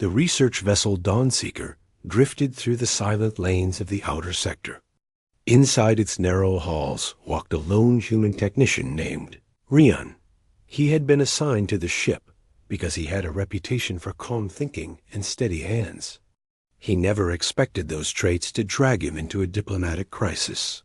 The research vessel Dawnseeker drifted through the silent lanes of the outer sector. Inside its narrow halls walked a lone human technician named Rian. He had been assigned to the ship because he had a reputation for calm thinking and steady hands. He never expected those traits to drag him into a diplomatic crisis.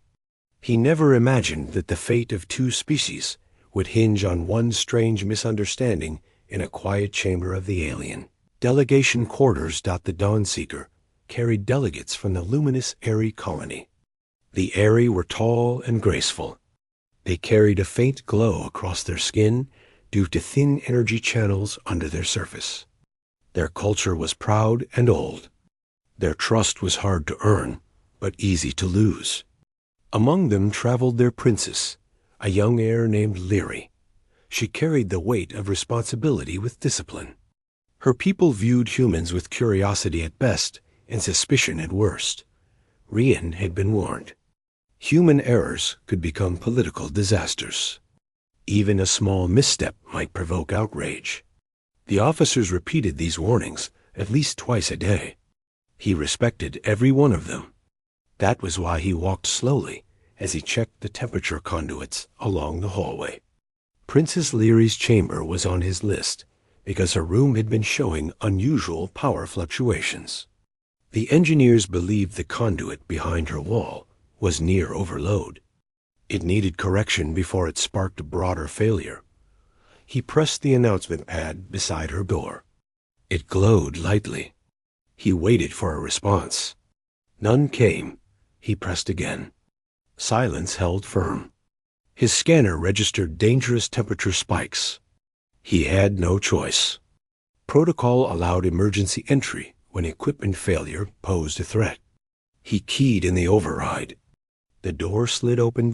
He never imagined that the fate of two species would hinge on one strange misunderstanding in a quiet chamber of the alien. Delegation quarters. The Dawnseeker carried delegates from the luminous Airy colony. The Airy were tall and graceful. They carried a faint glow across their skin due to thin energy channels under their surface. Their culture was proud and old. Their trust was hard to earn, but easy to lose. Among them traveled their princess, a young heir named Leary. She carried the weight of responsibility with discipline. Her people viewed humans with curiosity at best and suspicion at worst. Rian had been warned. Human errors could become political disasters. Even a small misstep might provoke outrage. The officers repeated these warnings at least twice a day. He respected every one of them. That was why he walked slowly as he checked the temperature conduits along the hallway. Princess Leary's chamber was on his list because her room had been showing unusual power fluctuations. The engineers believed the conduit behind her wall was near overload. It needed correction before it sparked a broader failure. He pressed the announcement pad beside her door. It glowed lightly. He waited for a response. None came. He pressed again. Silence held firm. His scanner registered dangerous temperature spikes. He had no choice. Protocol allowed emergency entry when equipment failure posed a threat. He keyed in the override. The door slid open.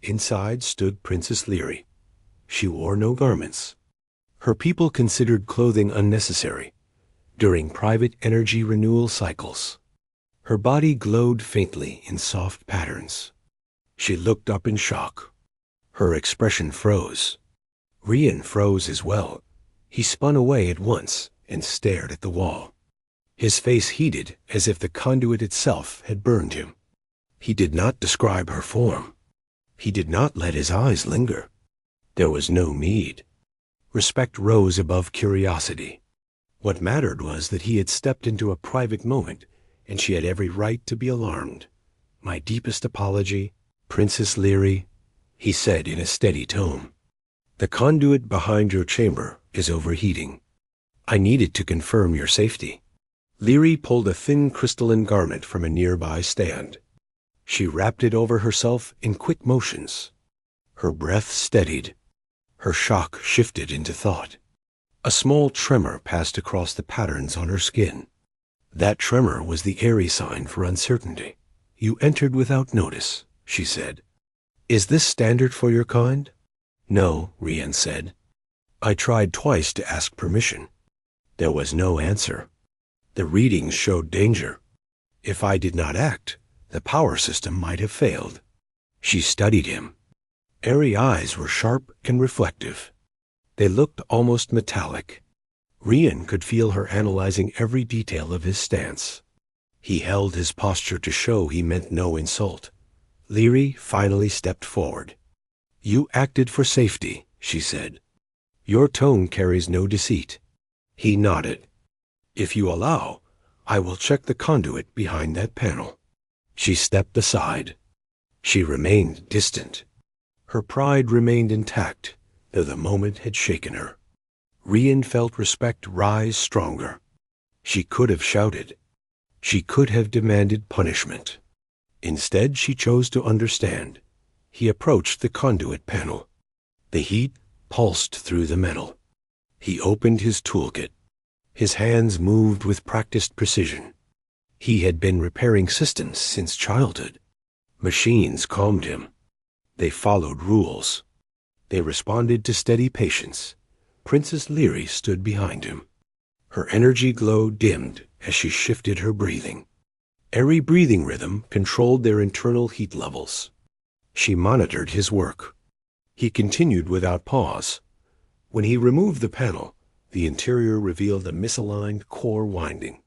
Inside stood Princess Leary. She wore no garments. Her people considered clothing unnecessary during private energy renewal cycles. Her body glowed faintly in soft patterns. She looked up in shock. Her expression froze. Rian froze as well. He spun away at once and stared at the wall. His face heated as if the conduit itself had burned him. He did not describe her form. He did not let his eyes linger. There was no need. Respect rose above curiosity. What mattered was that he had stepped into a private moment, and she had every right to be alarmed. "My deepest apology, Princess Leary," he said in a steady tone. "The conduit behind your chamber is overheating. I needed to confirm your safety." Leary pulled a thin crystalline garment from a nearby stand. She wrapped it over herself in quick motions. Her breath steadied. Her shock shifted into thought. A small tremor passed across the patterns on her skin. That tremor was the Airy sign for uncertainty. "You entered without notice," she said. "Is this standard for your kind?" "No," Rian said. "I tried twice to ask permission. There was no answer. The readings showed danger. If I did not act, the power system might have failed." She studied him. Airy eyes were sharp and reflective. They looked almost metallic. Rian could feel her analyzing every detail of his stance. He held his posture to show he meant no insult. Leary finally stepped forward. "You acted for safety," she said. "Your tone carries no deceit." He nodded. "If you allow, I will check the conduit behind that panel." She stepped aside. She remained distant. Her pride remained intact, though the moment had shaken her. Rian felt respect rise stronger. She could have shouted. She could have demanded punishment. Instead, she chose to understand. He approached the conduit panel. The heat pulsed through the metal. He opened his toolkit. His hands moved with practiced precision. He had been repairing systems since childhood. Machines calmed him. They followed rules. They responded to steady patience. Princess Leary stood behind him. Her energy glow dimmed as she shifted her breathing. Every breathing rhythm controlled their internal heat levels. She monitored his work. He continued without pause. When he removed the panel, The interior revealed a misaligned core winding.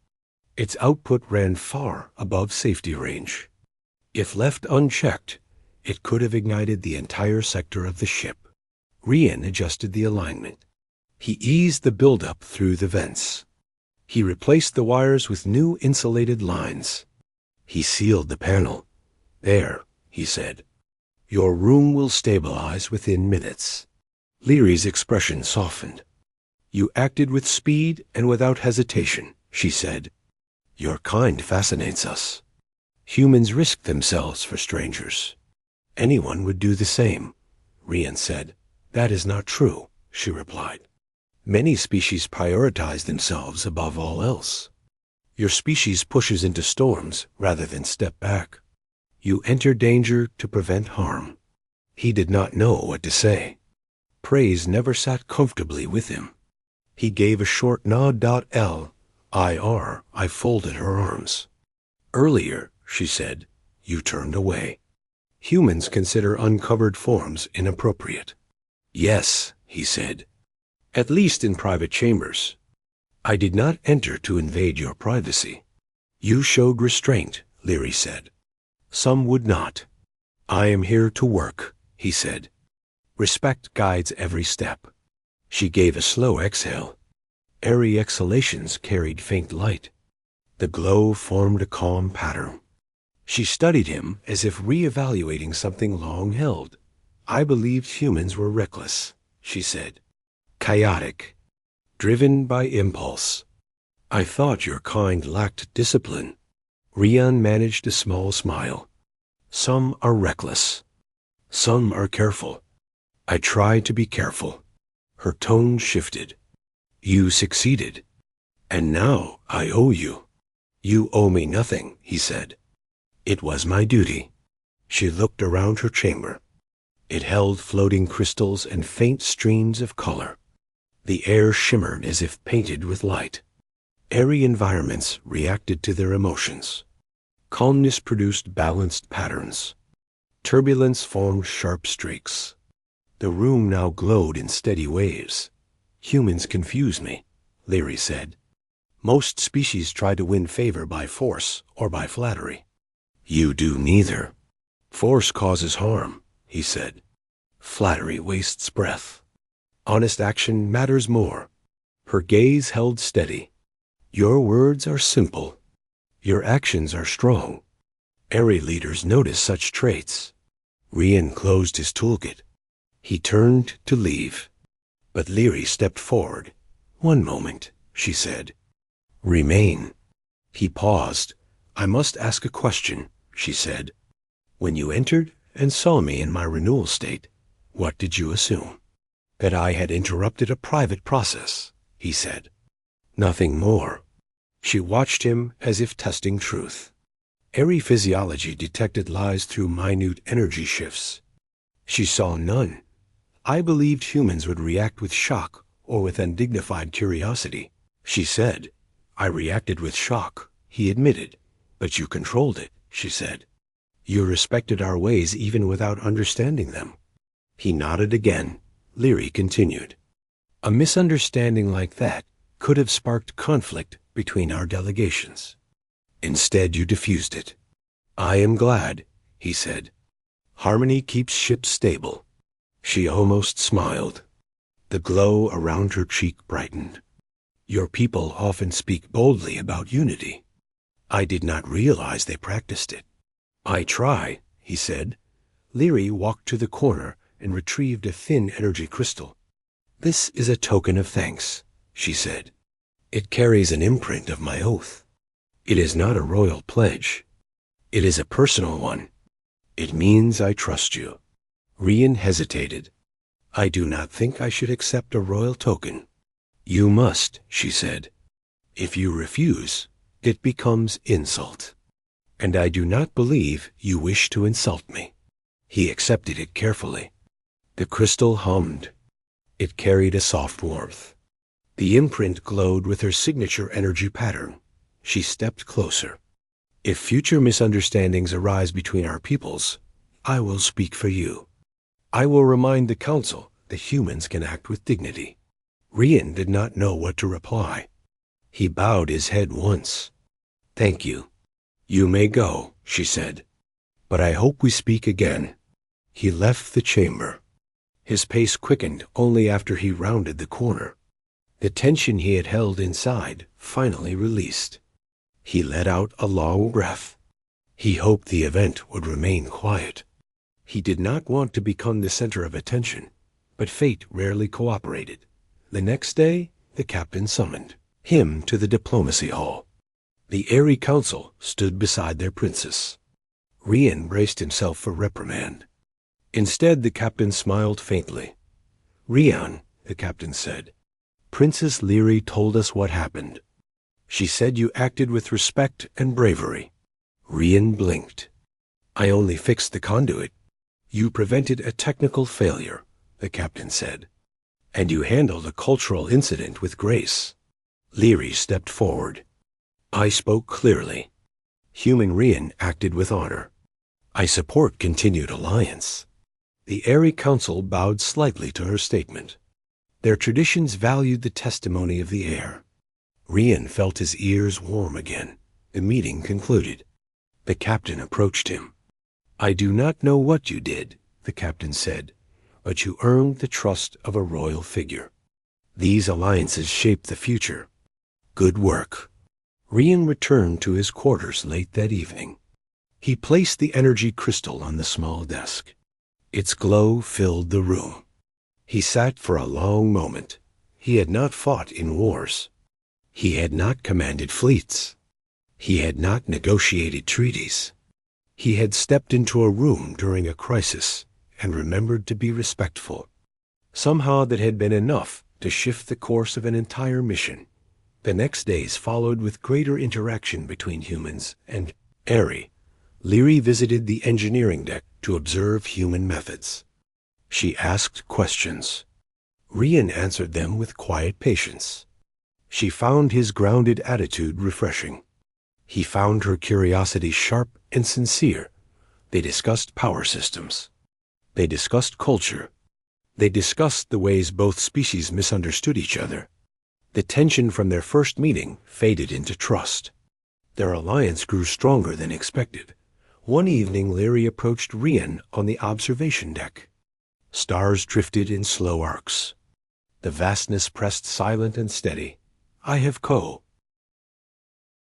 Its output ran far above safety range. If left unchecked, it could have ignited the entire sector of the ship. Rian adjusted the alignment. He eased the buildup through the vents. He replaced the wires with new insulated lines. He sealed the panel. "There," he said. "Your room will stabilize within minutes." Leary's expression softened. "You acted with speed and without hesitation," she said. "Your kind fascinates us. Humans risk themselves for strangers." "Anyone would do the same," Rian said. "That is not true," she replied. "Many species prioritize themselves above all else. Your species pushes into storms rather than step back. You enter danger to prevent harm." He did not know what to say. Praise never sat comfortably with him. He gave a short nod. I folded her arms. "Earlier," she said, "you turned away. Humans consider uncovered forms inappropriate." "Yes," he said, "at least in private chambers. I did not enter to invade your privacy." "You showed restraint," Leary said. "Some would not." "I am here to work," he said. "Respect guides every step." She gave a slow exhale. Airy exhalations carried faint light. The glow formed a calm pattern. She studied him as if re-evaluating something long held. "I believed humans were reckless," she said. "Chaotic. Driven by impulse. I thought your kind lacked discipline." Rian managed a small smile. "Some are reckless. Some are careful. I try to be careful." Her tone shifted. "You succeeded. And now I owe you." "You owe me nothing," he said. "It was my duty." She looked around her chamber. It held floating crystals and faint streams of color. The air shimmered as if painted with light. Airy environments reacted to their emotions. Calmness produced balanced patterns. Turbulence formed sharp streaks. The room now glowed in steady waves. "Humans confuse me," Leary said. "Most species try to win favor by force or by flattery. You do neither. Force causes harm," he said. "Flattery wastes breath. Honest action matters more." Her gaze held steady. "Your words are simple. Your actions are strong. Airy leaders notice such traits." Rian closed his toolkit. He turned to leave. But Leary stepped forward. "One moment," she said. "Remain." He paused. "I must ask a question," she said. "When you entered and saw me in my renewal state, what did you assume?" "That I had interrupted a private process," he said. "Nothing more." She watched him as if testing truth. Airy physiology detected lies through minute energy shifts. She saw none. "I believed humans would react with shock or with undignified curiosity," she said. "I reacted with shock," he admitted. "But you controlled it," she said. "You respected our ways even without understanding them." He nodded again. Leary continued. "A misunderstanding like that could have sparked conflict between our delegations. Instead, you diffused it." "I am glad," he said. "Harmony keeps ships stable." She almost smiled. The glow around her cheek brightened. "Your people often speak boldly about unity. I did not realize they practiced it." "I try," he said. Leary walked to the corner and retrieved a thin energy crystal. "This is a token of thanks," she said. "It carries an imprint of my oath. It is not a royal pledge. It is a personal one. It means I trust you." Rian hesitated. "I do not think I should accept a royal token." "You must," she said. "If you refuse, it becomes insult. And I do not believe you wish to insult me." He accepted it carefully. The crystal hummed. It carried a soft warmth. The imprint glowed with her signature energy pattern. She stepped closer. "If future misunderstandings arise between our peoples, I will speak for you. I will remind the Council that humans can act with dignity." Rian did not know what to reply. He bowed his head once. "Thank you. You may go," she said. "But I hope we speak again." He left the chamber. His pace quickened only after he rounded the corner. The tension he had held inside finally released. He let out a long breath. He hoped the event would remain quiet. He did not want to become the center of attention, but fate rarely cooperated. The next day, the captain summoned him to the diplomacy hall. The airy council stood beside their princess. Rian braced himself for reprimand. Instead, the captain smiled faintly. "Rian," the captain said, "Princess Leary told us what happened. She said you acted with respect and bravery." Rian blinked. "I only fixed the conduit." "You prevented a technical failure," the captain said. "And you handled a cultural incident with grace." Leary stepped forward. "I spoke clearly. Human Rian acted with honor. I support continued alliance." The airy council bowed slightly to her statement. Their traditions valued the testimony of the air. Rian felt his ears warm again. The meeting concluded. The captain approached him. "I do not know what you did," the captain said, "but you earned the trust of a royal figure. These alliances shape the future. Good work." Rian returned to his quarters late that evening. He placed the energy crystal on the small desk. Its glow filled the room. He sat for a long moment. He had not fought in wars. He had not commanded fleets. He had not negotiated treaties. He had stepped into a room during a crisis and remembered to be respectful. Somehow that had been enough to shift the course of an entire mission. The next days followed with greater interaction between humans and Airy. Leary visited the engineering deck to observe human methods. She asked questions. Rian answered them with quiet patience. She found his grounded attitude refreshing. He found her curiosity sharp and sincere. They discussed power systems. They discussed culture. They discussed the ways both species misunderstood each other. The tension from their first meeting faded into trust. Their alliance grew stronger than expected. One evening, Leary approached Rian on the observation deck. Stars drifted in slow arcs. The vastness pressed silent and steady. "I have Ko,"